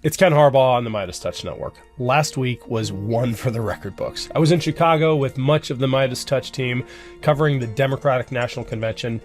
It's Ken Harbaugh on the MeidasTouch Network. Last week was one for the record books. I was in Chicago with much of the MeidasTouch team covering the Democratic National Convention,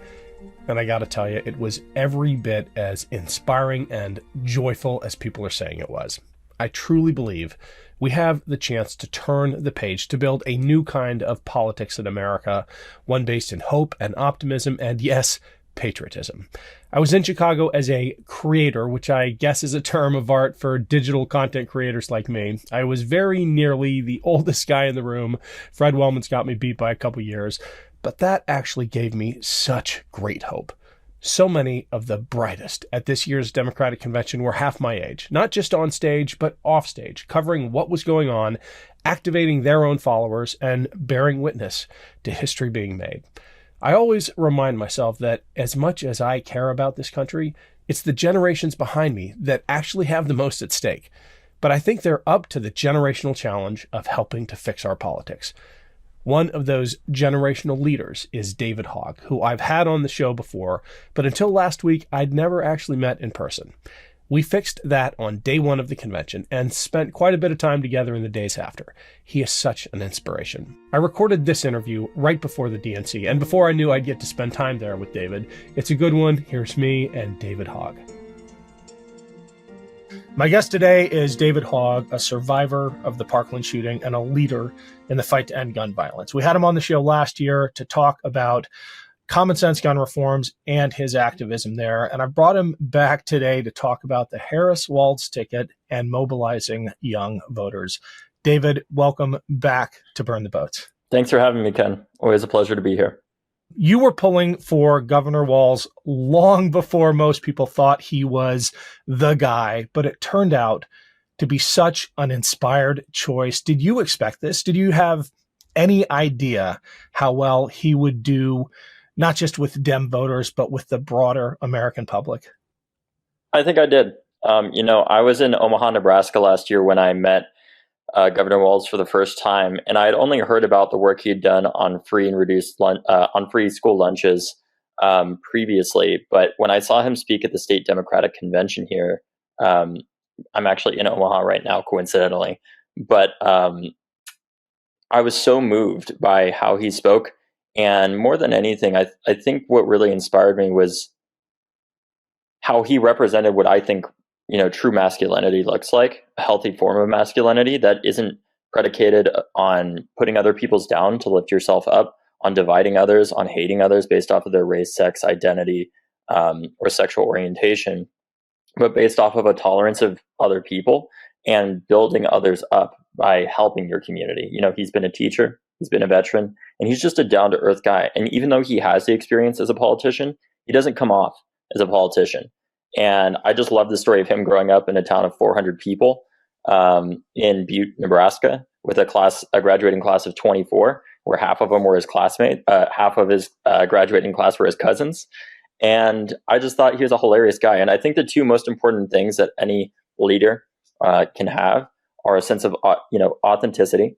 and I gotta tell you, it was every bit as inspiring and joyful as people are saying it was. I truly believe we have the chance to turn the page to build a new kind of politics in America, one based in hope and optimism and, yes, patriotism. I was in Chicago as a creator, which I guess is a term of art for digital content creators like me. I was very nearly the oldest guy in the room. Fred Wellman's got me beat by a couple years, but that actually gave me such great hope. So many of the brightest at this year's Democratic Convention were half my age, not just on stage, but off stage, covering what was going on, activating their own followers, and bearing witness to history being made. I always remind myself that as much as I care about this country, it's the generations behind me that actually have the most at stake. But I think they're up to the generational challenge of helping to fix our politics. One of those generational leaders is David Hogg, who I've had on the show before, but until last week, I'd never actually met in person. We fixed that on day one of the convention and spent quite a bit of time together in the days after. He is such an inspiration. I recorded this interview right before the DNC, and before I knew I'd get to spend time there with David. It's a good one. Here's me and David Hogg. My guest today is David Hogg, a survivor of the Parkland shooting and a leader in the fight to end gun violence. We had him on the show last year to talk about common sense gun reforms and his activism there. And I brought him back today to talk about the Harris-Walz ticket and mobilizing young voters. David, welcome back to Burn the Boats. Thanks for having me, Ken. Always a pleasure to be here. You were pulling for Governor Walz long before most people thought he was the guy, but it turned out to be such an inspired choice. Did you expect this? Did you have any idea how well he would do, not just with Dem voters, but with the broader American public? I think I did. I was in Omaha, Nebraska last year when I met Governor Walz for the first time, and I had only heard about the work he'd done on free and reduced on free school lunches previously. But when I saw him speak at the state Democratic Convention here, I'm actually in Omaha right now, coincidentally, but I was so moved by how he spoke. And more than anything, I think what really inspired me was how he represented what I think, true masculinity looks like, a healthy form of masculinity that isn't predicated on putting other people's down to lift yourself up, on dividing others, on hating others based off of their race, sex, identity, or sexual orientation, but based off of a tolerance of other people and building others up by helping your community. He's been a teacher, he's been a veteran, and he's just a down-to-earth guy. And even though he has the experience as a politician, he doesn't come off as a politician. And I just love the story of him growing up in a town of 400 people in Butte, Nebraska, with a graduating class of 24, where half of them were his classmates, half of his graduating class were his cousins. And I just thought he was a hilarious guy. And I think the two most important things that any leader can have are a sense of authenticity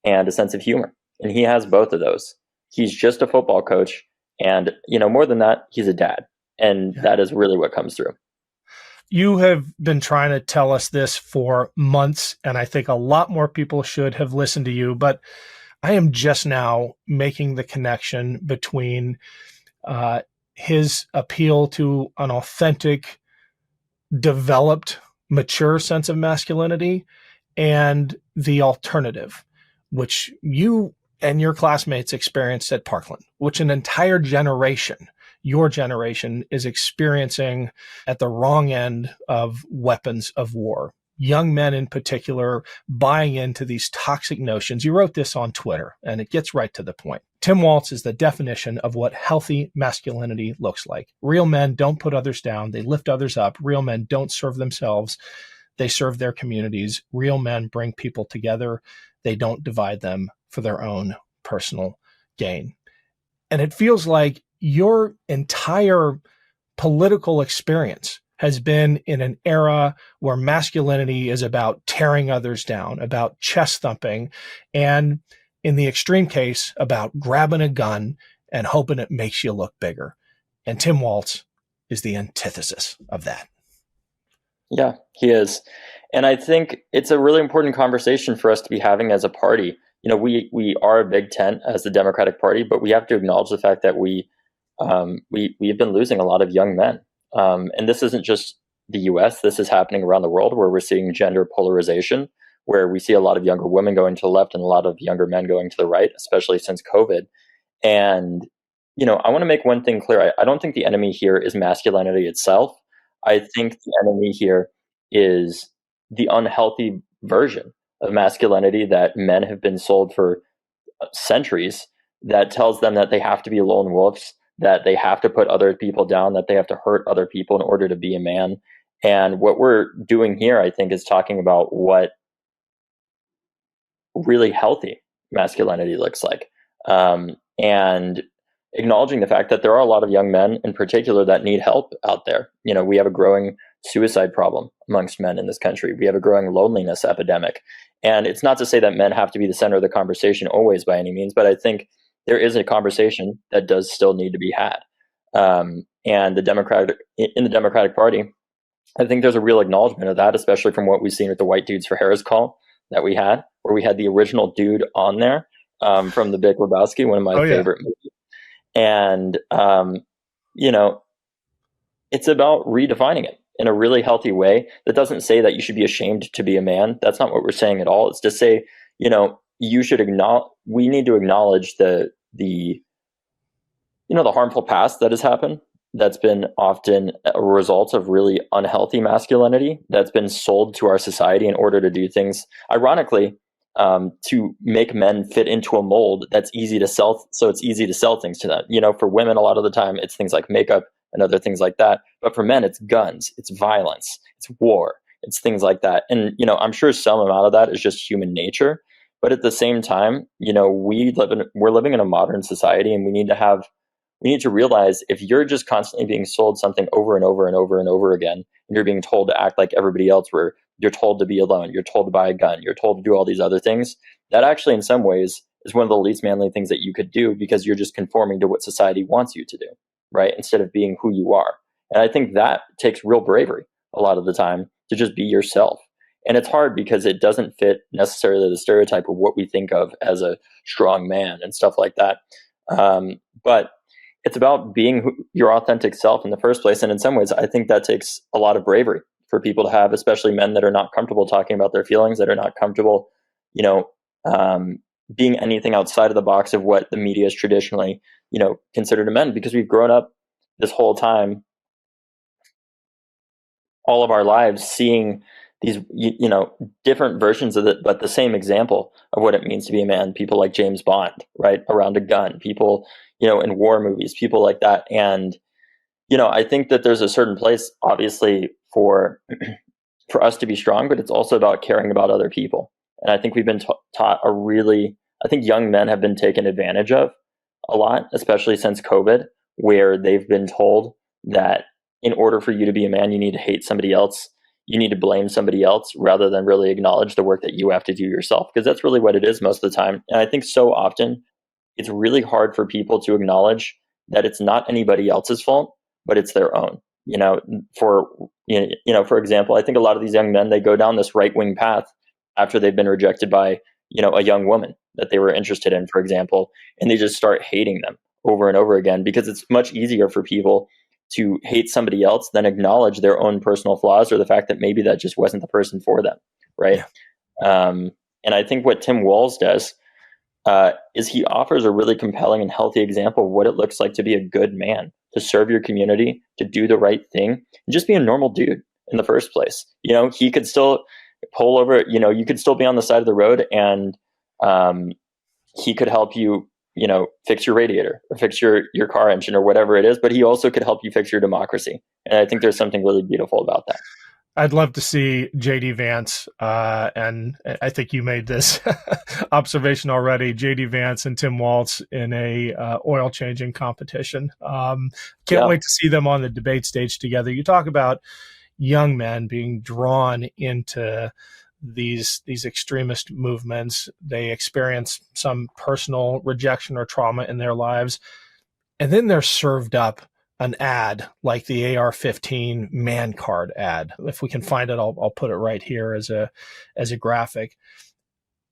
and a sense of humor. And he has both of those. He's just a football coach. And, more than that, he's a dad. And that is really what comes through. You have been trying to tell us this for months, and I think a lot more people should have listened to you. But I am just now making the connection between his appeal to an authentic, developed, mature sense of masculinity and the alternative, which you and your classmates experienced at Parkland, which an entire generation, your generation, is experiencing at the wrong end of weapons of war. Young men in particular buying into these toxic notions. You wrote this on Twitter, and it gets right to the point. Tim Walz is the definition of what healthy masculinity looks like. Real men don't put others down. They lift others up. Real men don't serve themselves. They serve their communities. Real men bring people together. They don't divide them for their own personal gain. And it feels like your entire political experience has been in an era where masculinity is about tearing others down, about chest thumping, and in the extreme case, about grabbing a gun and hoping it makes you look bigger. And Tim Walz is the antithesis of that. Yeah, he is. And I think it's a really important conversation for us to be having as a party. We are a big tent as the Democratic Party, but we have to acknowledge the fact that we have been losing a lot of young men. And this isn't just the U.S. This is happening around the world, where we're seeing gender polarization, where we see a lot of younger women going to the left and a lot of younger men going to the right, especially since COVID. And I want to make one thing clear. I don't think the enemy here is masculinity itself. I think the enemy here is the unhealthy version of masculinity that men have been sold for centuries, that tells them that they have to be lone wolves, that they have to put other people down, that they have to hurt other people in order to be a man. And what we're doing here, I think, is talking about what really healthy masculinity looks like. And acknowledging the fact that there are a lot of young men in particular that need help out there. We have a growing suicide problem amongst men in this country. We have a growing loneliness epidemic. And it's not to say that men have to be the center of the conversation always by any means, but I think there is a conversation that does still need to be had. And in the Democratic Party, I think there's a real acknowledgement of that, especially from what we've seen with the White Dudes for Harris call that we had, where we had the original dude on there from The Big Lebowski, one of my favorite movies. And, it's about redefining it in a really healthy way. That doesn't say that you should be ashamed to be a man. That's not what we're saying at all. It's to say, you should we need to acknowledge the harmful past that has happened. That's been often a result of really unhealthy masculinity that's been sold to our society in order to do things, ironically, to make men fit into a mold that's easy to sell. So it's easy to sell things to them. For women, a lot of the time, it's things like makeup and other things like that. But for men, it's guns, it's violence, it's war, it's things like that. And, I'm sure some amount of that is just human nature. But at the same time, we're living in a modern society, and we need to realize, if you're just constantly being sold something over and over and over and over again, and you're being told to act like everybody else, where you're told to be alone, you're told to buy a gun, you're told to do all these other things, that actually in some ways is one of the least manly things that you could do, because you're just conforming to what society wants you to do, right? Instead of being who you are. And I think that takes real bravery a lot of the time, to just be yourself. And it's hard because it doesn't fit necessarily the stereotype of what we think of as a strong man and stuff like that. But it's about being your authentic self in the first place. And in some ways, I think that takes a lot of bravery for people to have, especially men that are not comfortable talking about their feelings, that are not comfortable, being anything outside of the box of what the media is traditionally, considered a men, because we've grown up this whole time, all of our lives, seeing these, different versions of it, but the same example of what it means to be a man. People like James Bond, right, around a gun, people, in war movies, people like that. And, I think that there's a certain place, obviously, for us to be strong, but it's also about caring about other people. And I think we've been taught I think young men have been taken advantage of a lot, especially since COVID, where they've been told that in order for you to be a man, you need to hate somebody else. You need to blame somebody else rather than really acknowledge the work that you have to do yourself, because that's really what it is most of the time. And I think so often it's really hard for people to acknowledge that it's not anybody else's fault, but it's their own. For example, I think a lot of these young men, they go down this right-wing path after they've been rejected by, a young woman that they were interested in, for example, and they just start hating them over and over again, because it's much easier for people to hate somebody else than acknowledge their own personal flaws, or the fact that maybe that just wasn't the person for them, right? Yeah. And I think what Tim Walz does is he offers a really compelling and healthy example of what it looks like to be a good man, to serve your community, to do the right thing, and just be a normal dude in the first place. He could still pull over, you could still be on the side of the road, and he could help you, fix your radiator or fix your car engine or whatever it is, but he also could help you fix your democracy. And I think there's something really beautiful about that. I'd love to see JD Vance, and I think you made this observation already, JD Vance and Tim Walz in a oil changing competition. Can't wait to see them on the debate stage together. You talk about young men being drawn into these extremist movements. They experience some personal rejection or trauma in their lives, and then they're served up an ad like the AR-15 man card ad. If we can find it, I'll put it right here as a graphic.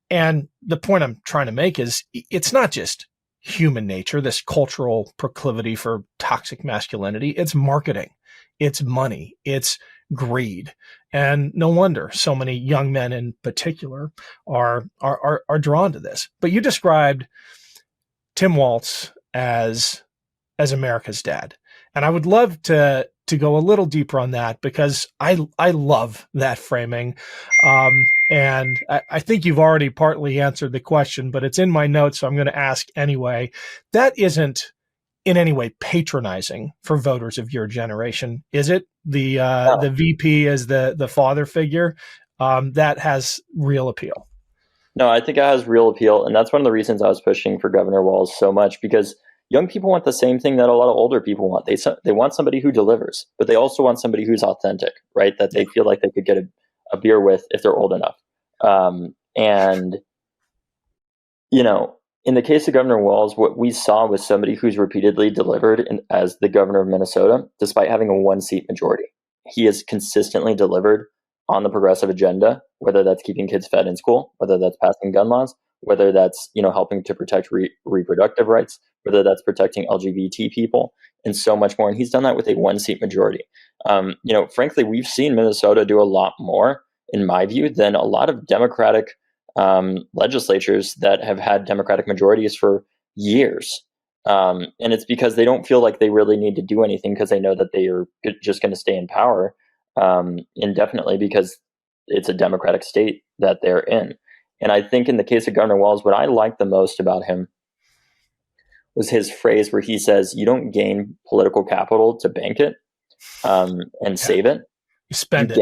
And the point I'm trying to make is it's not just human nature, this cultural proclivity for toxic masculinity. It's marketing, it's money, it's greed. And no wonder so many young men in particular are drawn to this. But you described Tim Walz as America's dad. And I would love to go a little deeper on that, because I love that framing. And I think you've already partly answered the question, but it's in my notes, so I'm going to ask anyway. That isn't in any way patronizing for voters of your generation, is it? The VP as the father figure, that has real appeal. No, I think it has real appeal. And that's one of the reasons I was pushing for Governor Walz so much, because young people want the same thing that a lot of older people want. They want somebody who delivers, but they also want somebody who's authentic, right? That they feel like they could get a beer with if they're old enough. And, you know, in the case of Governor Walz, what we saw was somebody who's repeatedly delivered as the governor of Minnesota, despite having a 1-seat majority. He has consistently delivered on the progressive agenda, whether that's keeping kids fed in school, whether that's passing gun laws, whether that's, you know, helping to protect reproductive rights, whether that's protecting LGBT people, and so much more. And he's done that with a 1-seat majority. You know, frankly, we've seen Minnesota do a lot more, in my view, than a lot of Democratic legislatures that have had Democratic majorities for years. And it's because they don't feel like they really need to do anything, because they know that they are just going to stay in power indefinitely, because it's a Democratic state that they're in. And I think in the case of Governor Walz, what I liked the most about him was his phrase where he says, you don't gain political capital to bank it and save it. You spend it.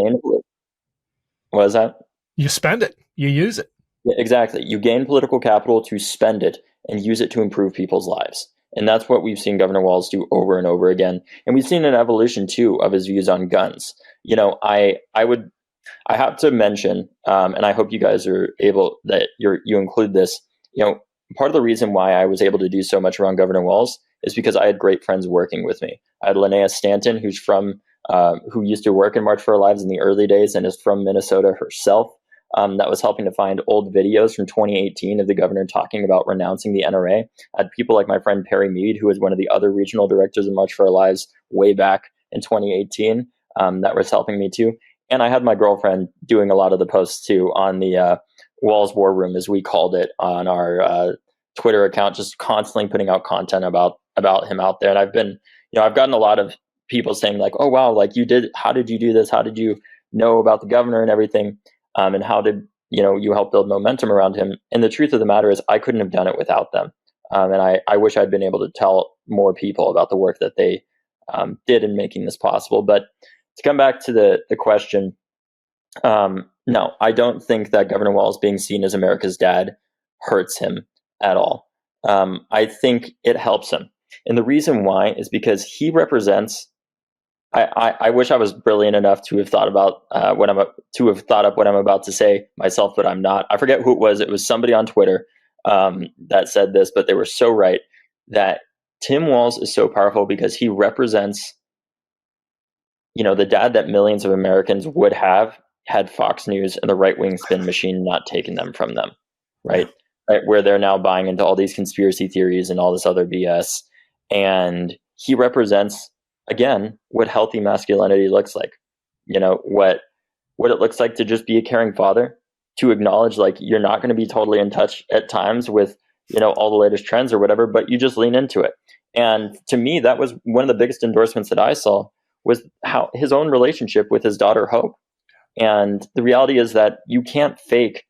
What is that? You spend it. You use it. Yeah, exactly. You gain political capital to spend it and use it to improve people's lives. And that's what we've seen Governor Walz do over and over again. And we've seen an evolution, too, of his views on guns. You know, I have to mention, and I hope you guys are able, that you include this, you know, part of the reason why I was able to do so much around Governor Walz is because I had great friends working with me. I had Linnea Stanton, who used to work in March for Our Lives in the early days and is from Minnesota herself, that was helping to find old videos from 2018 of the governor talking about renouncing the NRA. I had people like my friend Perry Mead, who was one of the other regional directors of March for Our Lives way back in 2018, that was helping me too. And I had my girlfriend doing a lot of the posts too on the Walz War Room, as we called it, on our Twitter account, just constantly putting out content about him out there. And I've gotten a lot of people saying like, oh, wow, like how did you do this? How did you know about the governor and everything? And how did, you help build momentum around him? And the truth of the matter is I couldn't have done it without them. And I wish I'd been able to tell more people about the work that they did in making this possible. But to come back to the question, no, I don't think that Governor Walz being seen as America's dad hurts him at all. I think it helps him. And the reason why is because he represents, I wish I was brilliant enough to have thought about what I'm about to say myself, but I'm not. I forget who it was. It was somebody on Twitter that said this, but they were so right, that Tim Walz is so powerful because he represents, the dad that millions of Americans would have had Fox News and the right-wing spin machine not taken them from them, right? Where they're now buying into all these conspiracy theories and all this other BS. And he represents, again, what healthy masculinity looks like. What it looks like to just be a caring father, to acknowledge like you're not going to be totally in touch at times with, all the latest trends or whatever, but you just lean into it. And to me, that was one of the biggest endorsements that I saw, was how his own relationship with his daughter, Hope. And the reality is that you can't fake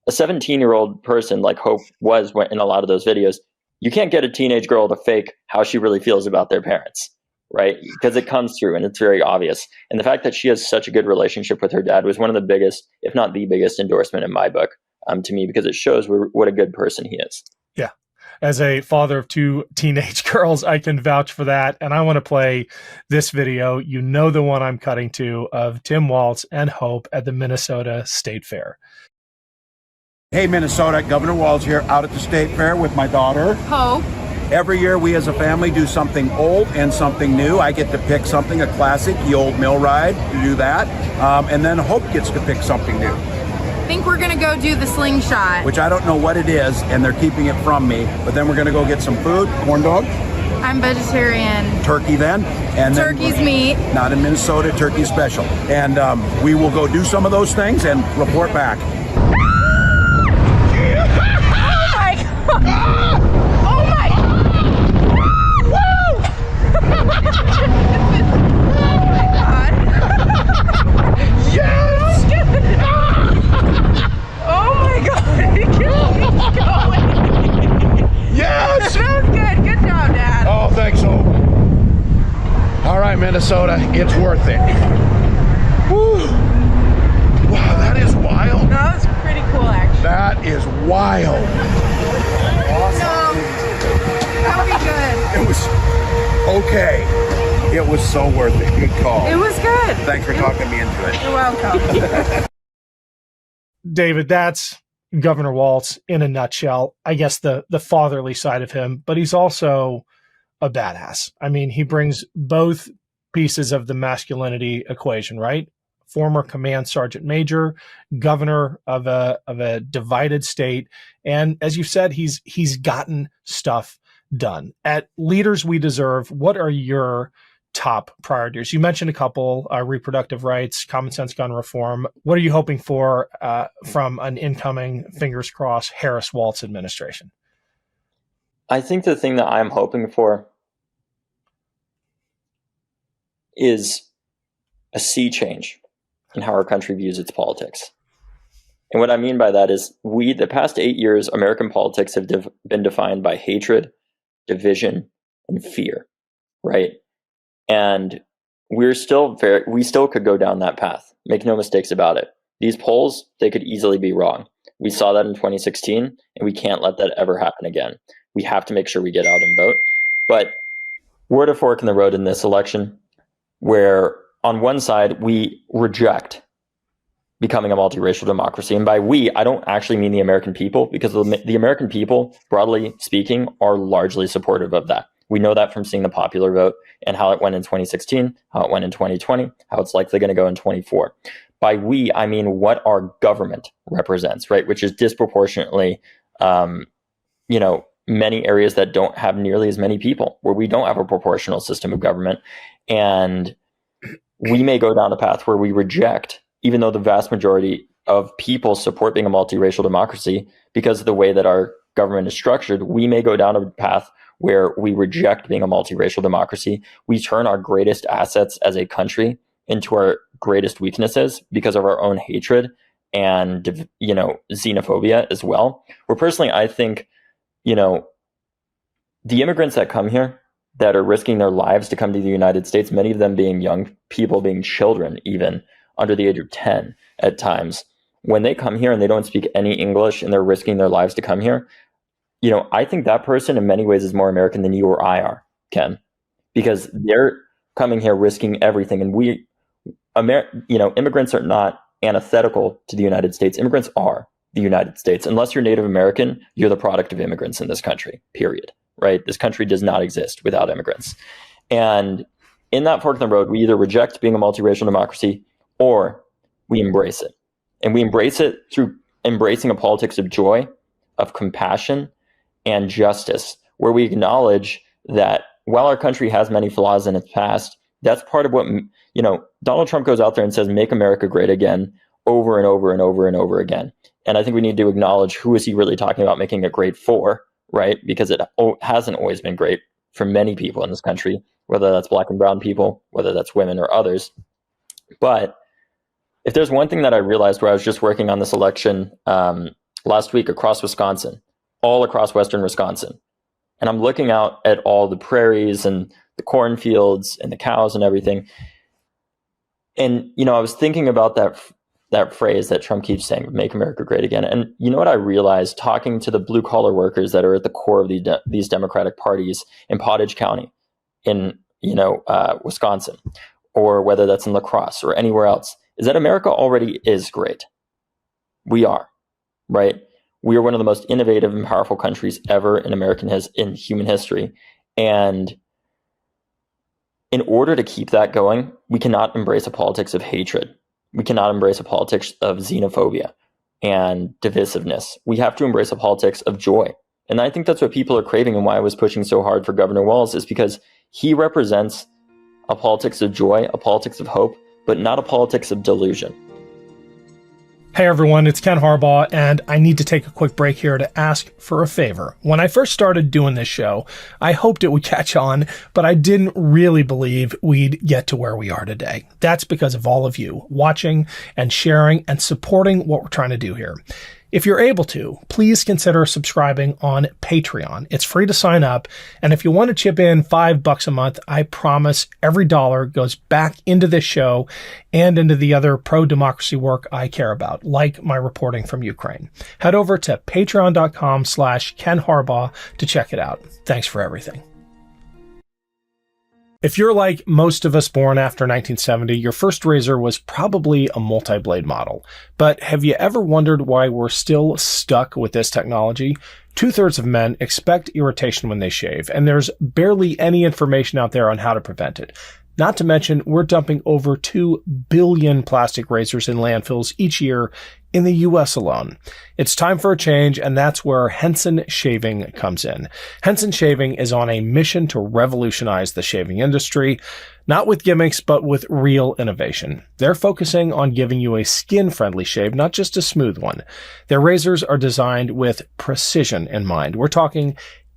a 17-year-old person like Hope was in a lot of those videos. You can't get a teenage girl to fake how she really feels about their parents, right? Because it comes through and it's very obvious. And the fact that she has such a good relationship with her dad was one of the biggest, if not the biggest endorsement in my book to me, because it shows what a good person he is. Yeah. As a father of 2 teenage girls, I can vouch for that. And I want to play this video, the one I'm cutting to, of Tim Walz and Hope at the Minnesota State Fair. Hey, Minnesota, Governor Walz here, out at the State Fair with my daughter, Hope. Every year we as a family do something old and something new. I get to pick something, a classic, the old mill ride, to do that. And then Hope gets to pick something new. I think we're gonna go do the slingshot. Which I don't know what it is, and they're keeping it from me. But then we're gonna go get some food, corn dog. I'm vegetarian. Turkey then. And Turkey's then, meat. Not in Minnesota, turkey special. And we will go do some of those things and report back. Oh my God. Yes! Oh my God. Keep going. Yes! That was good. Good job, Dad. Oh, thanks, Hope. All right, Minnesota, it's worth it. Woo. Wow, that is wild. That was pretty cool, actually. That is wild. No, that'll be good. It was okay. It was so worth it. Good call. It was good. Thanks for talking me into it. You're welcome. David, that's Governor Walz in a nutshell. I guess the fatherly side of him, but he's also a badass. I mean, he brings both pieces of the masculinity equation, right? Former command sergeant major, governor of a divided state, and as you said, he's gotten stuff done. At Leaders We Deserve, what are your top priorities? You mentioned a couple: reproductive rights, common sense gun reform. What are you hoping for from an incoming, fingers crossed, Harris-Walz administration? I think the thing that I'm hoping for is a sea change in how our country views its politics. And what I mean by that is the past 8 years, American politics have been defined by hatred, division, and fear, right? And we still could go down that path. Make no mistakes about it. These polls, they could easily be wrong. We saw that in 2016, and we can't let that ever happen again. We have to make sure we get out and vote. But we're at a fork in the road in this election where on one side, we reject becoming a multiracial democracy. And by we, I don't actually mean the American people, because the American people, broadly speaking, are largely supportive of that. We know that from seeing the popular vote and how it went in 2016, how it went in 2020, how it's likely going to go in 24. By we, I mean what our government represents, right? Which is disproportionately, many areas that don't have nearly as many people, where we don't have a proportional system of government. And we may go down a path where we reject, even though the vast majority of people support being a multiracial democracy, because of the way that our government is structured, we may go down a path where we reject being a multiracial democracy. We turn our greatest assets as a country into our greatest weaknesses because of our own hatred and, xenophobia as well. Where personally, I think, the immigrants that come here, that are risking their lives to come to the United States, many of them being young people, being children, even under the age of 10 at times, when they come here and they don't speak any English and they're risking their lives to come here, I think that person in many ways is more American than you or I are, Ken, because they're coming here risking everything. And immigrants are not antithetical to the United States. Immigrants are the United States. Unless you're Native American, you're the product of immigrants in this country, period. Right? This country does not exist without immigrants. And in that fork in the road, we either reject being a multiracial democracy or we embrace it. And we embrace it through embracing a politics of joy, of compassion, and justice, where we acknowledge that while our country has many flaws in its past, that's part of what, Donald Trump goes out there and says, make America great again, over and over and over and over again. And I think we need to acknowledge, who is he really talking about making it great for? Right? Because it hasn't always been great for many people in this country, whether that's Black and brown people, whether that's women or others. But if there's one thing that I realized where I was just working on this election last week across Wisconsin, all across Western Wisconsin, and I'm looking out at all the prairies and the cornfields and the cows and everything. And, I was thinking about that phrase that Trump keeps saying, make America great again. And you know what I realized talking to the blue collar workers that are at the core of these Democratic parties in Pottage County, in, Wisconsin, or whether that's in La Crosse or anywhere else, is that America already is great. We are, right? We are one of the most innovative and powerful countries ever in human history. And in order to keep that going, we cannot embrace a politics of hatred. We cannot embrace a politics of xenophobia and divisiveness. We have to embrace a politics of joy. And I think that's what people are craving, and why I was pushing so hard for Governor Walz is because he represents a politics of joy, a politics of hope, but not a politics of delusion. Hey everyone, it's Ken Harbaugh, and I need to take a quick break here to ask for a favor. When I first started doing this show, I hoped it would catch on, but I didn't really believe we'd get to where we are today. That's because of all of you watching and sharing and supporting what we're trying to do here. If you're able to, please consider subscribing on Patreon. It's free to sign up. And if you want to chip in $5 a month, I promise every dollar goes back into this show and into the other pro-democracy work I care about, like my reporting from Ukraine. Head over to patreon.com/Ken Harbaugh to check it out. Thanks for everything. If you're like most of us born after 1970, your first razor was probably a multi-blade model. But have you ever wondered why we're still stuck with this technology? 2/3 of men expect irritation when they shave, and there's barely any information out there on how to prevent it. Not to mention, we're dumping over 2 billion plastic razors in landfills each year in the US alone. It's time for a change, and that's where Henson Shaving comes in. Henson Shaving is on a mission to revolutionize the shaving industry, not with gimmicks, but with real innovation. They're focusing on giving you a skin-friendly shave, not just a smooth one. Their razors are designed with precision in mind. We're talking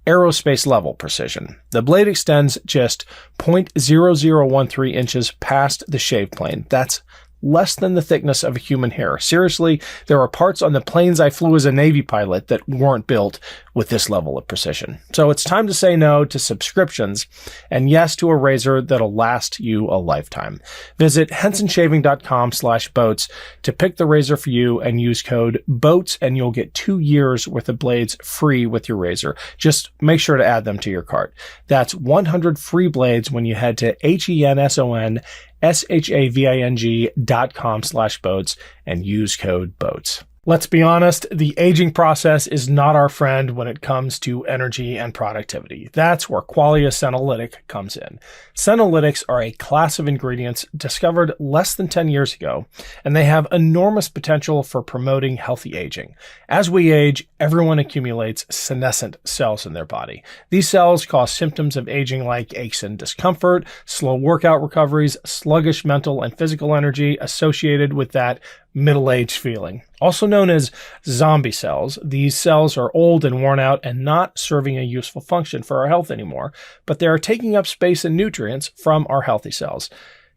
aerospace level precision. The blade extends just 0.0013 inches past the shave plane. That's less than the thickness of a human hair. Seriously, there are parts on the planes I flew as a Navy pilot that weren't built with this level of precision. So it's time to say no to subscriptions and yes to a razor that'll last you a lifetime. Visit hensonshaving.com/boats to pick the razor for you and use code BOATS, and you'll get 2 years worth of blades free with your razor. Just make sure to add them to your cart. That's 100 free blades when you head to hensonshaving.com/boats and use code BOATS. Let's be honest, the aging process is not our friend when it comes to energy and productivity. That's where Qualia Senolytic comes in. Senolytics are a class of ingredients discovered less than 10 years ago, and they have enormous potential for promoting healthy aging. As we age, everyone accumulates senescent cells in their body. These cells cause symptoms of aging like aches and discomfort, slow workout recoveries, sluggish mental and physical energy associated with that middle-aged feeling. Also known as zombie cells, these cells are old and worn out and not serving a useful function for our health anymore, but they are taking up space and nutrients from our healthy cells.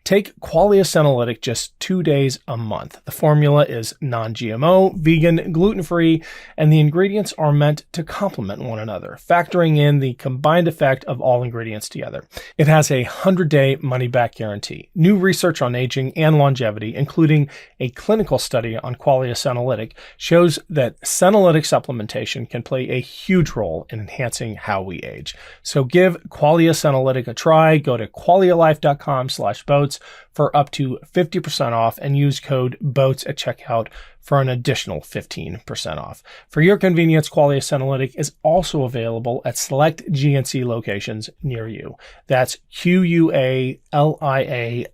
Take Qualia Senolytic just 2 days a month. The formula is non-GMO, vegan, gluten-free, and the ingredients are meant to complement one another, factoring in the combined effect of all ingredients together. It has a 100-day money-back guarantee. New research on aging and longevity, including a clinical study on Qualia Senolytic, shows that senolytic supplementation can play a huge role in enhancing how we age. So give Qualia Senolytic a try. Go to qualialife.com/boats for up to 50% off and use code BOATS at checkout for an additional 15% off. For your convenience, Qualia Senolytic is also available at select GNC locations near you. That's QUALIA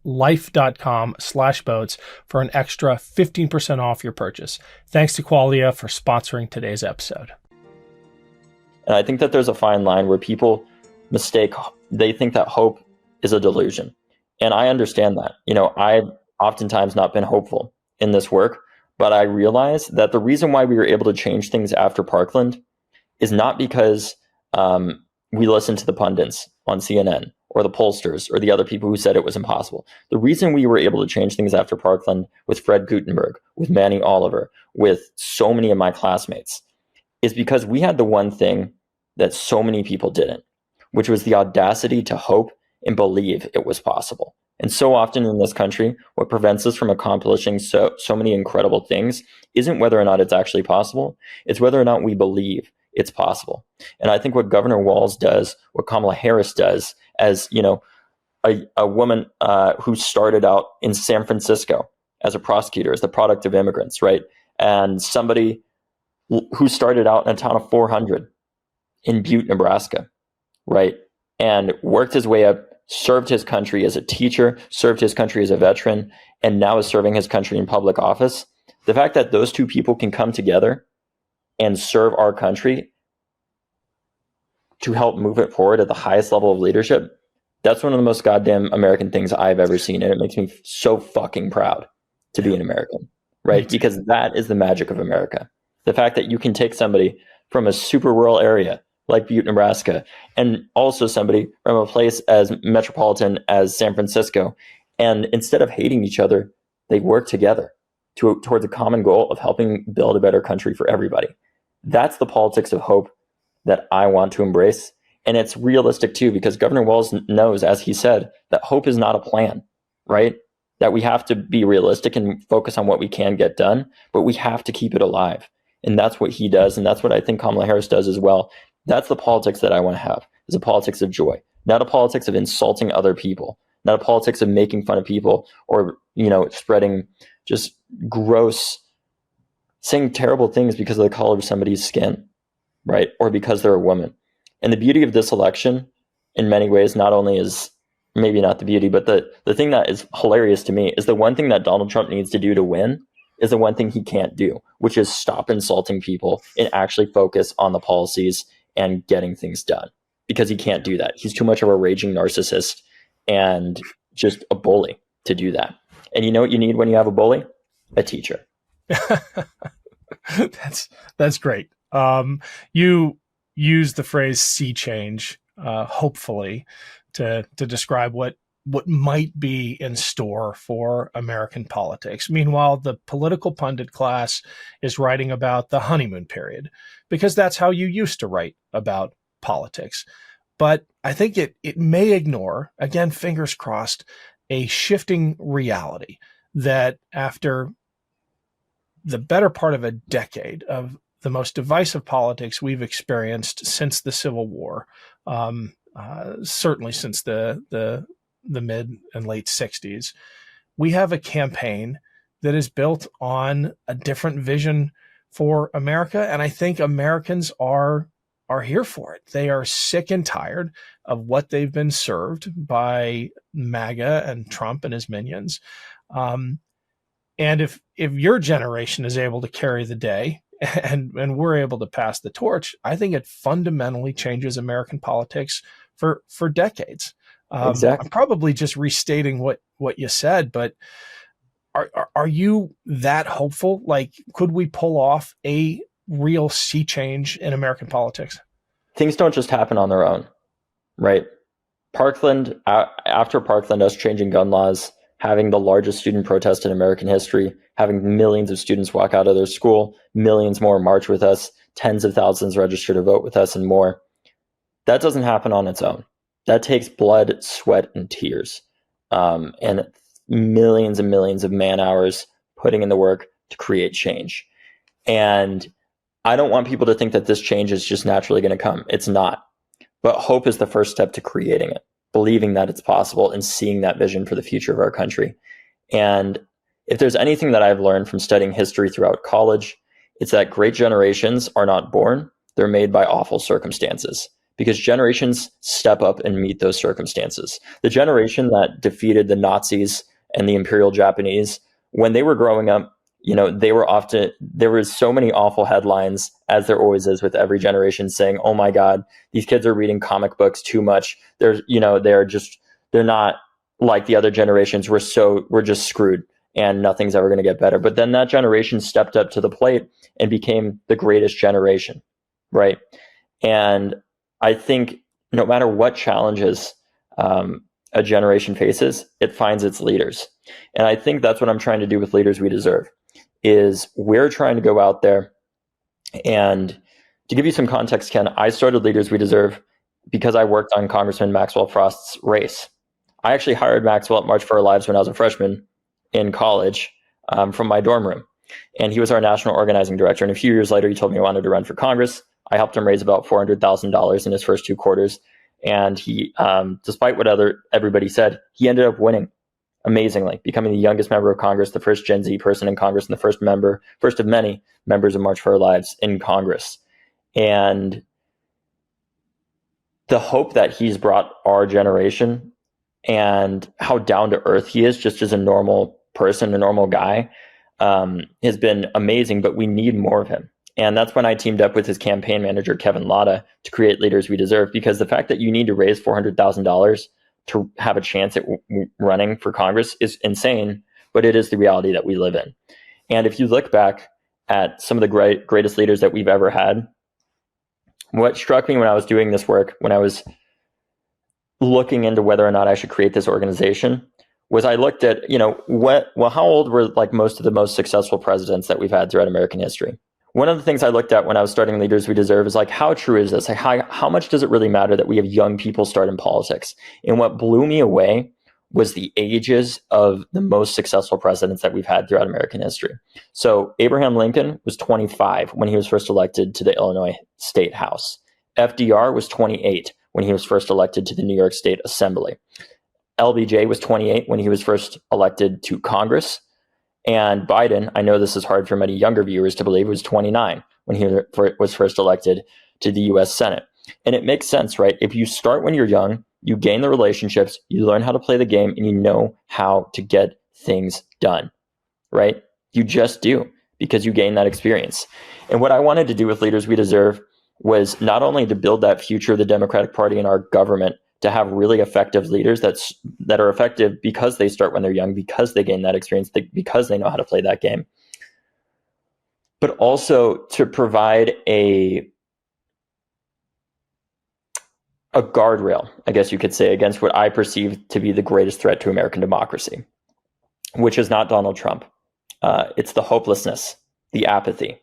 life.com/boats for an extra 15% off your purchase. Thanks to Qualia for sponsoring today's episode. And I think that there's a fine line where people they think that hope is a delusion. And I understand that. I've oftentimes not been hopeful in this work, but I realize that the reason why we were able to change things after Parkland is not because we listened to the pundits on CNN or the pollsters or the other people who said it was impossible. The reason we were able to change things after Parkland with Fred Gutenberg, with Manny Oliver, with so many of my classmates is because we had the one thing that so many people didn't, which was the audacity to hope and believe it was possible. And so often in this country, what prevents us from accomplishing so many incredible things isn't whether or not it's actually possible, it's whether or not we believe it's possible. And I think what Governor Walz does, what Kamala Harris does, as a woman who started out in San Francisco as a prosecutor, as the product of immigrants, right? And somebody who started out in a town of 400 in Butte, Nebraska, right? And worked his way up, served his country as a teacher, served his country as a veteran, and now is serving his country in public office. The fact that those two people can come together and serve our country to help move it forward at the highest level of leadership, that's one of the most goddamn American things I've ever seen. And it makes me so fucking proud to be an American, right? Because that is the magic of America. The fact that you can take somebody from a super rural area like Butte, Nebraska, and also somebody from a place as metropolitan as San Francisco, and instead of hating each other, they work together towards a common goal of helping build a better country for everybody. That's the politics of hope that I want to embrace. And it's realistic too, because Governor Walz knows, as he said, that hope is not a plan, right? That we have to be realistic and focus on what we can get done, but we have to keep it alive. And that's what he does. And that's what I think Kamala Harris does as well. That's the politics that I want to have, is a politics of joy, not a politics of insulting other people, not a politics of making fun of people or, spreading just gross, saying terrible things because of the color of somebody's skin, right? Or because they're a woman. And the beauty of this election, in many ways, not only is maybe not the beauty, but the thing that is hilarious to me is the one thing that Donald Trump needs to do to win is the one thing he can't do, which is stop insulting people and actually focus on the policies and getting things done, because he can't do that. He's too much of a raging narcissist and just a bully to do that. And you know what you need when you have a bully? A teacher. That's great. You use the phrase sea change, hopefully, to describe what might be in store for American politics. Meanwhile, the political pundit class is writing about the honeymoon period, because that's how you used to write about politics. But I think it may ignore, again, fingers crossed, a shifting reality that after the better part of a decade of the most divisive politics we've experienced since the Civil War, certainly since the mid and late 60s, we have a campaign that is built on a different vision for America. And I think Americans are here for it. They are sick and tired of what they've been served by MAGA and Trump and his minions. And if your generation is able to carry the day and we're able to pass the torch, I think it fundamentally changes American politics for decades. Exactly. I'm probably just restating what you said, but are you that hopeful? Like, could we pull off a real sea change in American politics? Things don't just happen on their own, right? Parkland, after Parkland, us changing gun laws, having the largest student protest in American history, having millions of students walk out of their school, millions more march with us, tens of thousands register to vote with us, and more. That doesn't happen on its own. That takes blood, sweat, and tears, and millions and millions of man hours putting in the work to create change. And I don't want people to think that this change is just naturally going to come. It's not. But hope is the first step to creating it, believing that it's possible and seeing that vision for the future of our country. And if there's anything that I've learned from studying history throughout college, it's that great generations are not born. They're made by awful circumstances, because generations step up and meet those circumstances. The generation that defeated the Nazis and the Imperial Japanese, when they were growing up, there was so many awful headlines, as there always is with every generation, saying, oh my God, these kids are reading comic books too much. They're not like the other generations. We're just screwed and nothing's ever going to get better. But then that generation stepped up to the plate and became the greatest generation, right? And I think no matter what challenges a generation faces, it finds its leaders. And I think that's what I'm trying to do with Leaders We Deserve, is we're trying to go out there. And to give you some context, Ken, I started Leaders We Deserve because I worked on Congressman Maxwell Frost's race. I actually hired Maxwell at March for Our Lives when I was a freshman in college from my dorm room. And he was our national organizing director. And a few years later, he told me he wanted to run for Congress. I helped him raise about $400,000 in his first 2 quarters. And he, despite what everybody said, he ended up winning. amazingly, becoming the youngest member of Congress, the first Gen Z person in Congress, and the first of many members of March for Our Lives in Congress. And the hope that he's brought our generation and how down to earth he is just as a normal person, a normal guy, has been amazing, but we need more of him. And that's when I teamed up with his campaign manager, Kevin Latta, to create Leaders We Deserve, because the fact that you need to raise $400,000 to have a chance at running for Congress is insane, but it is the reality that we live in. And if you look back at some of the greatest leaders that we've ever had, what struck me when I was doing this work, when I was looking into whether or not I should create this organization, was I looked at, how old were like most of the most successful presidents that we've had throughout American history? One of the things I looked at when I was starting Leaders We Deserve is like, how true is this? Like, how much does it really matter that we have young people start in politics? And what blew me away was the ages of the most successful presidents that we've had throughout American history. So Abraham Lincoln was 25 when he was first elected to the Illinois State House. FDR was 28 when he was first elected to the New York State Assembly. LBJ was 28 when he was first elected to Congress. And Biden, I know this is hard for many younger viewers to believe, was 29 when he was first elected to the US Senate. And it makes sense, right? If you start when you're young, you gain the relationships, you learn how to play the game, and you know how to get things done, right? You just do, because you gain that experience. And what I wanted to do with Leaders We Deserve was not only to build that future of the Democratic Party in our government, to have really effective leaders that are effective because they start when they're young, because they gain that experience, because they know how to play that game, but also to provide a guardrail, I guess you could say, against what I perceive to be the greatest threat to American democracy, which is not Donald Trump. It's the hopelessness, the apathy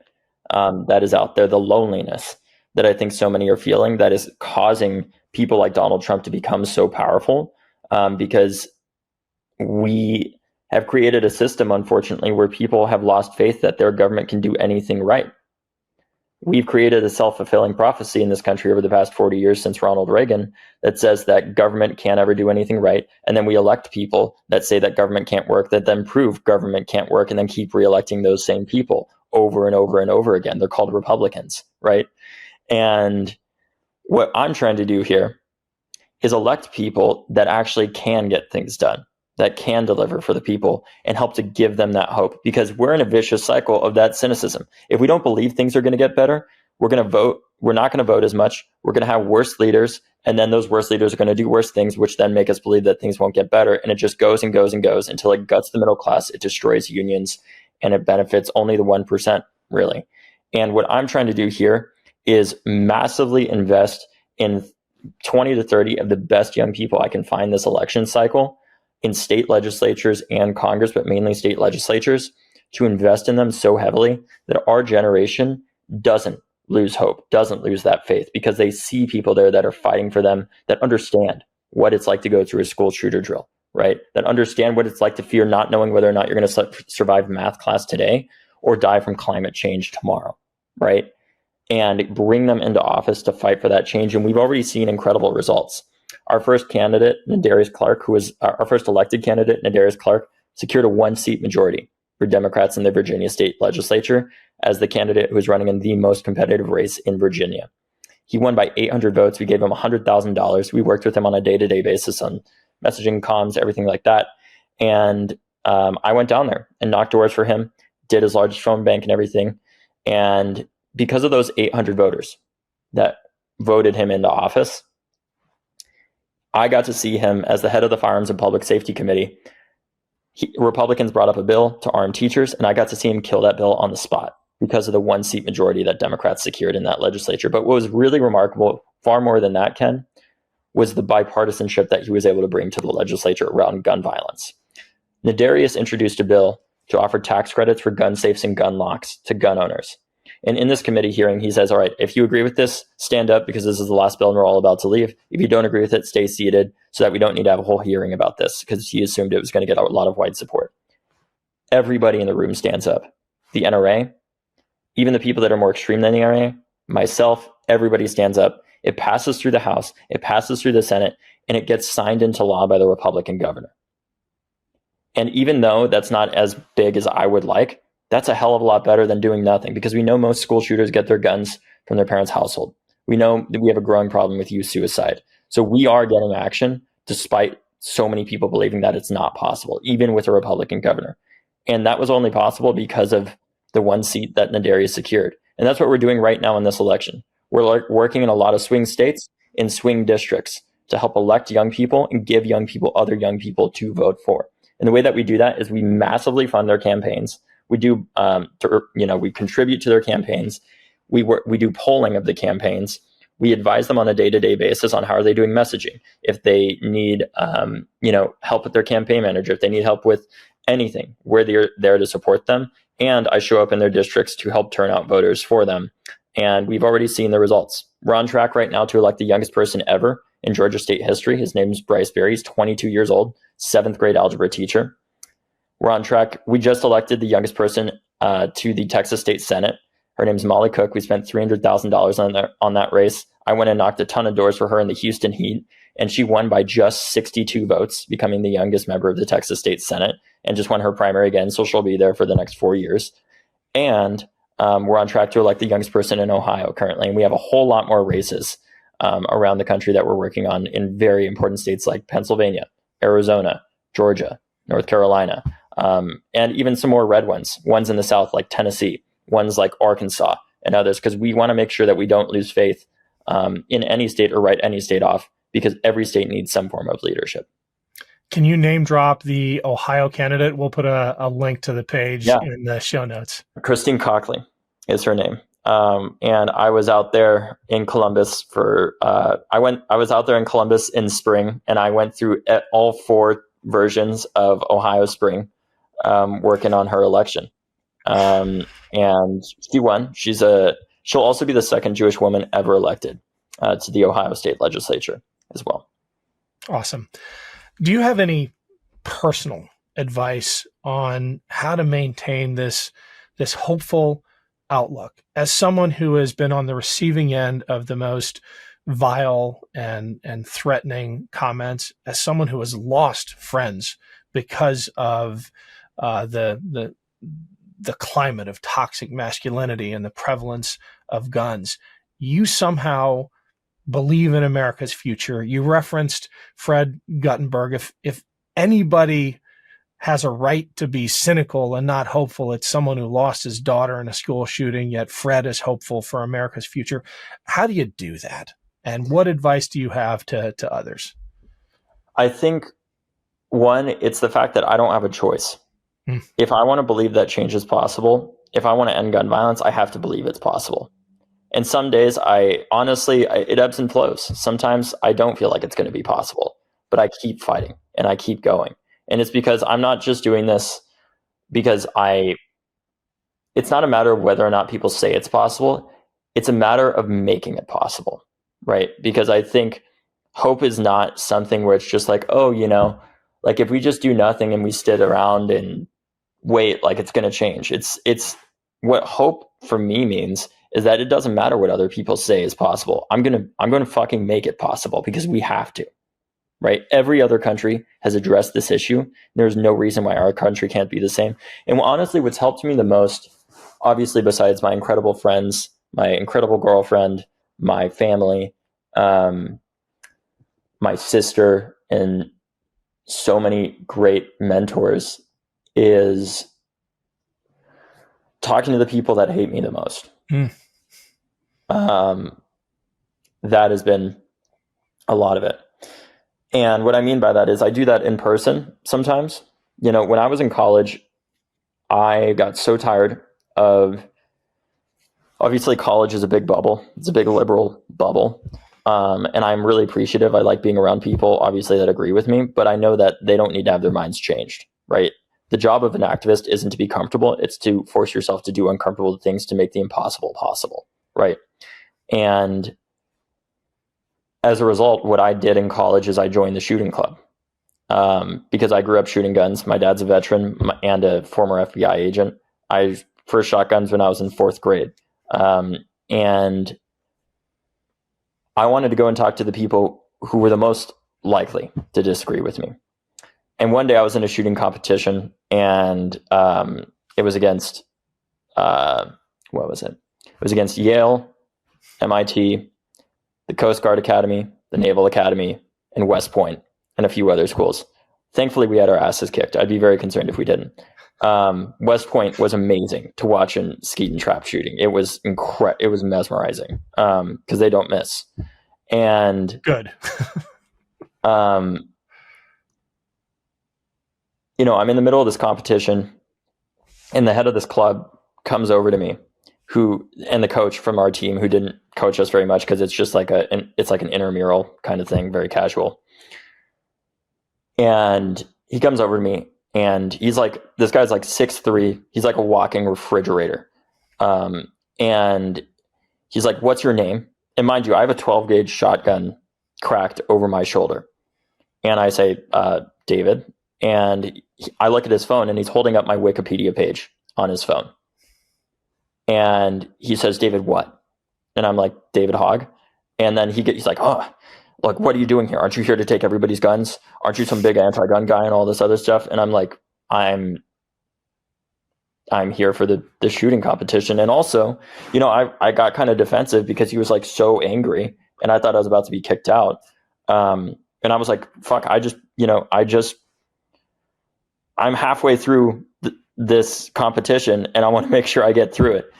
that is out there, the loneliness that I think so many are feeling, that is causing people like Donald Trump to become so powerful, because we have created a system, unfortunately, where people have lost faith that their government can do anything right. We've created a self-fulfilling prophecy in this country over the past 40 years since Ronald Reagan that says that government can't ever do anything right. And then we elect people that say that government can't work, that then prove government can't work, and then keep reelecting those same people over and over and over again. They're called Republicans, right? And what I'm trying to do here is elect people that actually can get things done, that can deliver for the people, and help to give them that hope, because we're in a vicious cycle of that cynicism. If we don't believe things are going to get better, we're going to vote. We're not going to vote as much. We're going to have worse leaders, and then those worse leaders are going to do worse things, which then make us believe that things won't get better. And it just goes and goes and goes until it guts the middle class. It destroys unions, and it benefits only the 1%, really. And what I'm trying to do here is massively invest in 20 to 30 of the best young people I can find this election cycle in state legislatures and Congress, but mainly state legislatures, to invest in them so heavily that our generation doesn't lose hope, doesn't lose that faith, because they see people there that are fighting for them, that understand what it's like to go through a school shooter drill, right? That understand what it's like to fear not knowing whether or not you're going to survive math class today or die from climate change tomorrow, right? And bring them into office to fight for that change. And we've already seen incredible results. Our first candidate, Nadarius Clark, who was our first elected candidate, Nadarius Clark, secured a 1-seat majority for Democrats in the Virginia state legislature as the candidate who was running in the most competitive race in Virginia. He won by 800 votes. We gave him $100,000. We worked with him on a day-to-day basis on messaging, comms, everything like that. And I went down there and knocked doors for him, did his largest phone bank and everything. And because of those 800 voters that voted him into office, I got to see him as the head of the Firearms and Public Safety Committee. Republicans brought up a bill to arm teachers, and I got to see him kill that bill on the spot because of the 1-seat majority that Democrats secured in that legislature. But what was really remarkable, far more than that, Ken, was the bipartisanship that he was able to bring to the legislature around gun violence. Nadarius introduced a bill to offer tax credits for gun safes and gun locks to gun owners. And in this committee hearing, he says, all right, if you agree with this, stand up, because this is the last bill and we're all about to leave. If you don't agree with it, stay seated, so that we don't need to have a whole hearing about this, because he assumed it was going to get a lot of white support. Everybody in the room stands up. The NRA, even the people that are more extreme than the NRA, myself, everybody stands up. It passes through the House, it passes through the Senate, and it gets signed into law by the Republican governor. And even though that's not as big as I would like, that's a hell of a lot better than doing nothing, because we know most school shooters get their guns from their parents' household. We know that we have a growing problem with youth suicide. So we are getting action despite so many people believing that it's not possible, even with a Republican governor. And that was only possible because of the one seat that Nadarius secured. And that's what we're doing right now in this election. We're working in a lot of swing states, in swing districts, to help elect young people and give young people other young people to vote for. And the way that we do that is we massively fund their campaigns. We do, we contribute to their campaigns. We do polling of the campaigns. We advise them on a day-to-day basis on how are they doing messaging. If they need, help with their campaign manager, if they need help with anything, we're there to support them. And I show up in their districts to help turn out voters for them. And we've already seen the results. We're on track right now to elect the youngest person ever in Georgia state history. His name is Bryce Berry. He's 22 years old, 7th grade algebra teacher. We're on track. We just elected the youngest person to the Texas State Senate. Her name is Molly Cook. We spent $300,000 on that race. I went and knocked a ton of doors for her in the Houston heat, and she won by just 62 votes, becoming the youngest member of the Texas State Senate, and just won her primary again, so she'll be there for the next 4 years. And we're on track to elect the youngest person in Ohio currently, and we have a whole lot more races around the country that we're working on in very important states like Pennsylvania, Arizona, Georgia, North Carolina, and even some more red ones in the South like Tennessee, ones like Arkansas and others, because we want to make sure that we don't lose faith in any state or write any state off, because every state needs some form of leadership. Can you name drop the Ohio candidate? We'll put a link to the page in the show notes. Christine Cockley is her name. And I was out there in Columbus I was out there in Columbus in spring, and I went through all 4 versions of Ohio Spring, working on her election. And she won. She'll also be the second Jewish woman ever elected to the Ohio State Legislature as well. Awesome. Do you have any personal advice on how to maintain this hopeful outlook as someone who has been on the receiving end of the most vile and threatening comments, as someone who has lost friends because of the climate of toxic masculinity and the prevalence of guns? You somehow believe in America's future. You referenced Fred Guttenberg. If anybody has a right to be cynical and not hopeful, it's someone who lost his daughter in a school shooting, yet Fred is hopeful for America's future. How do you do that? And what advice do you have to others? I think, one, it's the fact that I don't have a choice. If I want to believe that change is possible, if I want to end gun violence, I have to believe it's possible. And some days it ebbs and flows. Sometimes I don't feel like it's going to be possible, but I keep fighting and I keep going. And it's because I'm not just doing this because it's not a matter of whether or not people say it's possible. It's a matter of making it possible, right? Because I think hope is not something where it's just like, like if we just do nothing and we sit around and wait, like it's going to change. It's what hope for me means is that it doesn't matter what other people say is possible. I'm going to fucking make it possible, because we have to, right? Every other country has addressed this issue. There's no reason why our country can't be the same. And honestly, what's helped me the most, obviously, besides my incredible friends, my incredible girlfriend, my family, my sister, and so many great mentors, is talking to the people that hate me the most. That has been a lot of it. And what I mean by that is I do that in person sometimes. When I was in college, I got so tired of, obviously college is a big bubble. It's a big liberal bubble. And I'm really appreciative. I like being around people, obviously, that agree with me, but I know that they don't need to have their minds changed, right? The job of an activist isn't to be comfortable. It's to force yourself to do uncomfortable things to make the impossible possible, right? And as a result, what I did in college is I joined the shooting club because I grew up shooting guns. My dad's a veteran and a former FBI agent. I first shot guns when I was in 4th grade. And I wanted to go and talk to the people who were the most likely to disagree with me. And one day I was in a shooting competition, and it was against, what was it? It was against Yale, MIT, the Coast Guard Academy, the Naval Academy, and West Point, and a few other schools. Thankfully, we had our asses kicked. I'd be very concerned if we didn't. West Point was amazing to watch in skeet and trap shooting. It was it was mesmerizing because they don't miss. And Good. You know, I'm in the middle of this competition, and the head of this club comes over to me, and the coach from our team, who didn't coach us very much because it's just like it's like an intramural kind of thing, very casual. And he comes over to me, and he's like, this guy's like 6'3". He's like a walking refrigerator. And he's like, "What's your name?" And mind you, I have a 12 gauge shotgun cracked over my shoulder. And I say, David. And I look at his phone, and he's holding up my Wikipedia page on his phone. And he says, "David, what?" And I'm like, "David Hogg." And then he's like, "Oh, look, what are you doing here? Aren't you here to take everybody's guns? Aren't you some big anti-gun guy and all this other stuff?" And I'm like, I'm here for the shooting competition. And also, you know, I got kind of defensive because he was like so angry, and I thought I was about to be kicked out. And I was like, fuck, I'm halfway through this competition, and I want to make sure I get through it.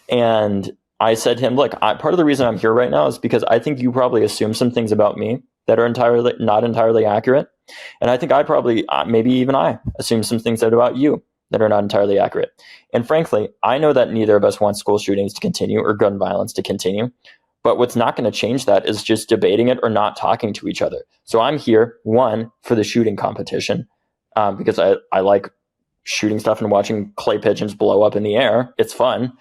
And I said to him, "Look, part of the reason I'm here right now is because I think you probably assume some things about me that are not entirely accurate. And I think I probably, maybe even I, assume some things about you that are not entirely accurate. And frankly, I know that neither of us want school shootings to continue or gun violence to continue. But what's not going to change that is just debating it or not talking to each other. So I'm here, one, for the shooting competition, because I like shooting stuff and watching clay pigeons blow up in the air. It's fun.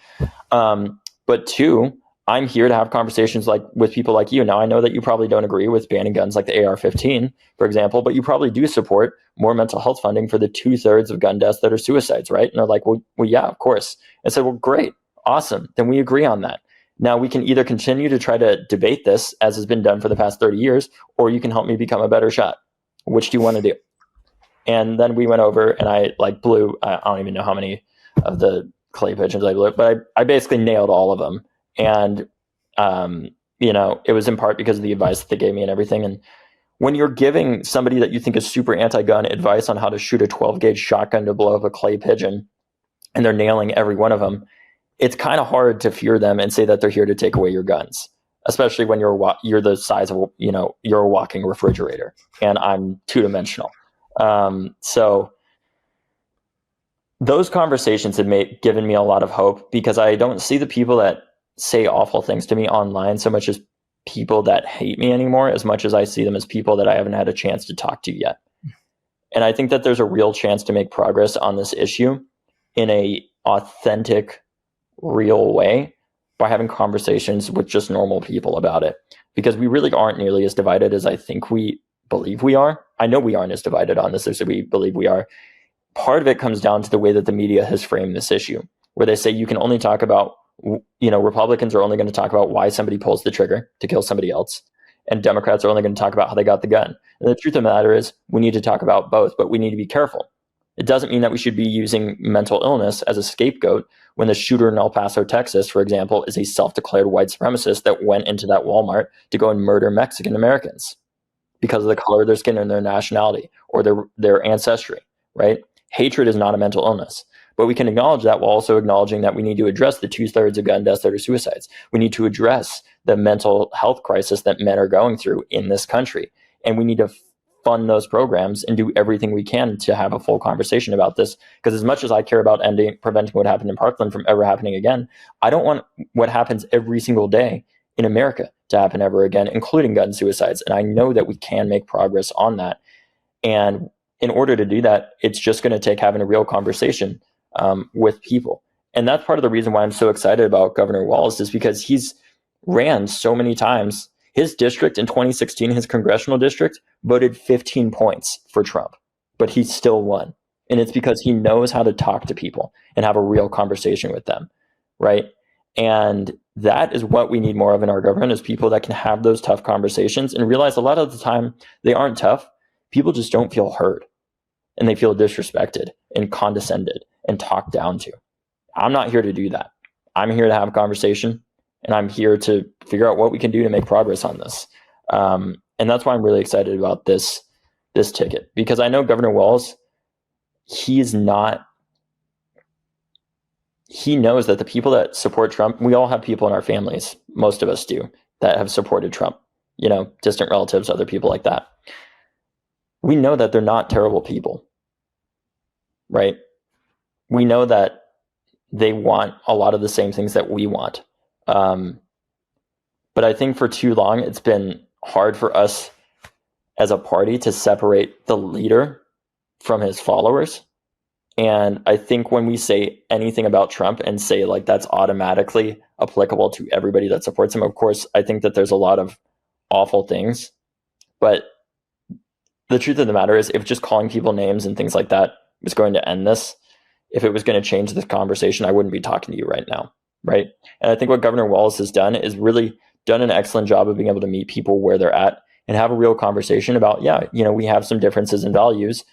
But two, I'm here to have conversations with people like you. Now, I know that you probably don't agree with banning guns like the AR-15, for example, but you probably do support more mental health funding for the 2/3 of gun deaths that are suicides, right? And they're like, well, yeah, of course. I said, well, great, awesome. Then we agree on that. Now, we can either continue to try to debate this, as has been done for the past 30 years, or you can help me become a better shot. Which do you want to do? And then we went over, and I blew, I don't even know how many of the clay pigeons I blew, but I basically nailed all of them. And, it was in part because of the advice that they gave me and everything. And when you're giving somebody that you think is super anti-gun advice on how to shoot a 12 gauge shotgun to blow up a clay pigeon, and they're nailing every one of them, it's kind of hard to fear them and say that they're here to take away your guns, especially when you're the size of, you're a walking refrigerator, and I'm two-dimensional. So those conversations have given me a lot of hope, because I don't see the people that say awful things to me online so much as people that hate me anymore, as much as I see them as people that I haven't had a chance to talk to yet. And I think that there's a real chance to make progress on this issue in a authentic, real way by having conversations with just normal people about it, because we really aren't nearly as divided as I think we believe we are. I know we aren't as divided on this as we believe we are. Part of it comes down to the way that the media has framed this issue, where they say you can only talk about, Republicans are only going to talk about why somebody pulls the trigger to kill somebody else, and Democrats are only going to talk about how they got the gun. And the truth of the matter is, we need to talk about both, but we need to be careful. It doesn't mean that we should be using mental illness as a scapegoat when the shooter in El Paso, Texas, for example, is a self-declared white supremacist that went into that Walmart to go and murder Mexican Americans because of the color of their skin and their nationality or their ancestry, right? Hatred is not a mental illness. But we can acknowledge that while also acknowledging that we need to address the 2/3 of gun deaths that are suicides. We need to address the mental health crisis that men are going through in this country. And we need to fund those programs and do everything we can to have a full conversation about this. Because as much as I care about preventing what happened in Parkland from ever happening again, I don't want what happens every single day in America to happen ever again, including gun suicides. And I know that we can make progress on that. And in order to do that, it's just going to take having a real conversation with people. And that's part of the reason why I'm so excited about Governor Walz, is because he's ran so many times. His district in 2016, his congressional district, voted 15 points for Trump, but he still won. And it's because he knows how to talk to people and have a real conversation with them, right? And that is what we need more of in our government, is people that can have those tough conversations and realize a lot of the time they aren't tough. People just don't feel heard. and they feel disrespected and condescended and talked down to. I'm not here to do that. I'm here to have a conversation, and I'm here to figure out what we can do to make progress on this. And that's why I'm really excited about this ticket, because I know Governor Walz, he knows that the people that support Trump, we all have people in our families, most of us do, that have supported Trump, distant relatives, other people like that. We know that they're not terrible people, right? We know that they want a lot of the same things that we want. But I think for too long, it's been hard for us as a party to separate the leader from his followers. And I think when we say anything about Trump and say like that's automatically applicable to everybody that supports him, of course, I think that there's a lot of awful things. But the truth of the matter is, if just calling people names and things like that was going to end this, if it was going to change this conversation, I wouldn't be talking to you right now, right? And I think what Governor Walz has done is really done an excellent job of being able to meet people where they're at and have a real conversation about, we have some differences in values.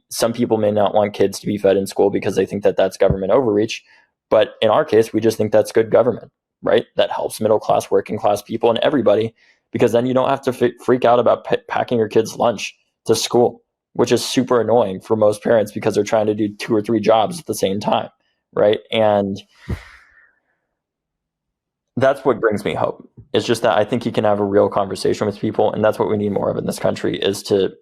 Some people may not want kids to be fed in school because they think that that's government overreach. But in our case, we just think that's good government, right? That helps middle class, working class people and everybody, because then you don't have to freak out about packing your kids' lunch to school, which is super annoying for most parents because they're trying to do 2 or 3 jobs at the same time, right? And that's what brings me hope. It's just that I think you can have a real conversation with people, and that's what we need more of in this country, is to,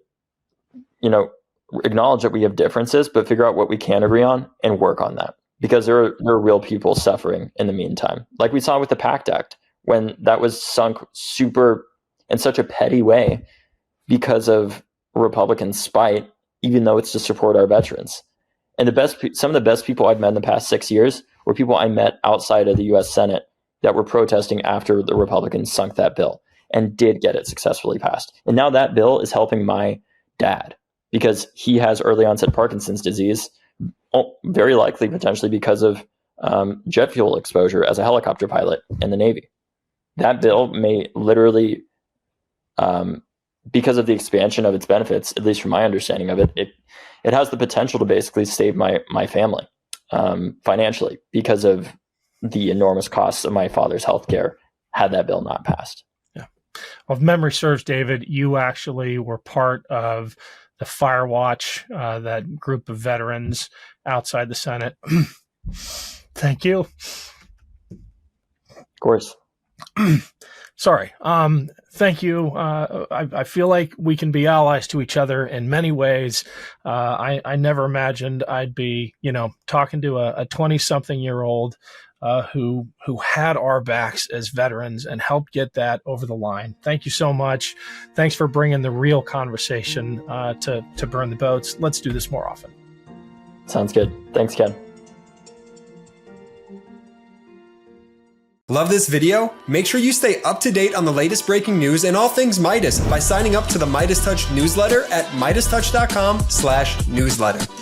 acknowledge that we have differences, but figure out what we can agree on and work on that. Because there are real people suffering in the meantime. Like we saw with the PACT Act, when that was sunk super in such a petty way because of Republican spite, even though it's to support our veterans. And some of the best people I've met in the past 6 years were people I met outside of the US Senate that were protesting after the Republicans sunk that bill and did get it successfully passed. And now that bill is helping my dad because he has early onset Parkinson's disease, very likely potentially because of jet fuel exposure as a helicopter pilot in the Navy. That bill may literally, because of the expansion of its benefits, at least from my understanding of it, it has the potential to basically save my family financially because of the enormous costs of my father's healthcare had that bill not passed. Yeah. Well, if memory serves, David, you actually were part of the Firewatch, that group of veterans outside the Senate. Thank you. Of course. Sorry. Thank you. I feel like we can be allies to each other in many ways. I never imagined I'd be, talking to a 20-something-year-old who had our backs as veterans and helped get that over the line. Thank you so much. Thanks for bringing the real conversation to burn the boats. Let's do this more often. Sounds good. Thanks, Ken. Love this video? Make sure you stay up to date on the latest breaking news and all things Meidas by signing up to the MeidasTouch newsletter at MeidasTouch.com/newsletter.